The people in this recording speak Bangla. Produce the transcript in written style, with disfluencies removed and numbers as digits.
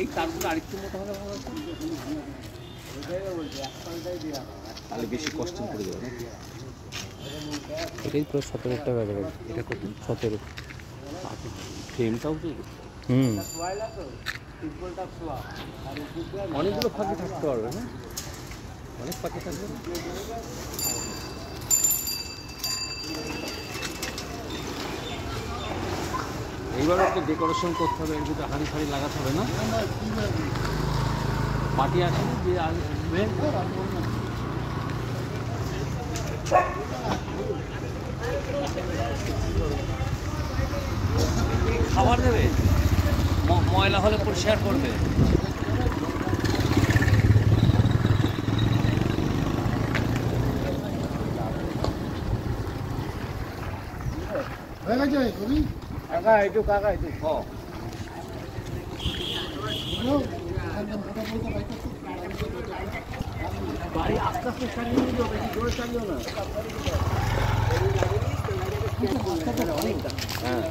এই তারগুলো আরেকটু মোটা হলে ভালো তাহলে বেশি কষ্ট করে দেবে। এটাই পুরো 17 টাকা দেবে। এটা কত? 17। ফ্রেমটাও তো অনেকগুলো ফাঁকি থাকতে পারবে না? অনেক ফাঁকি থাকবে। এইবার একটু ডেকোরেশন করতে হবে, এর ভিতরে হাঁড়ি ফাড়ি লাগাতে হবে না? পার্টি আছে না যে আসবে? খাবার দেবে, ময়লা হলে পরিষ্কার করবে। কাকা একটু বাড়ি আস্তে আস্তে চালিয়ে নিয়ে যাবে, জোরে চালিও না। হ্যাঁ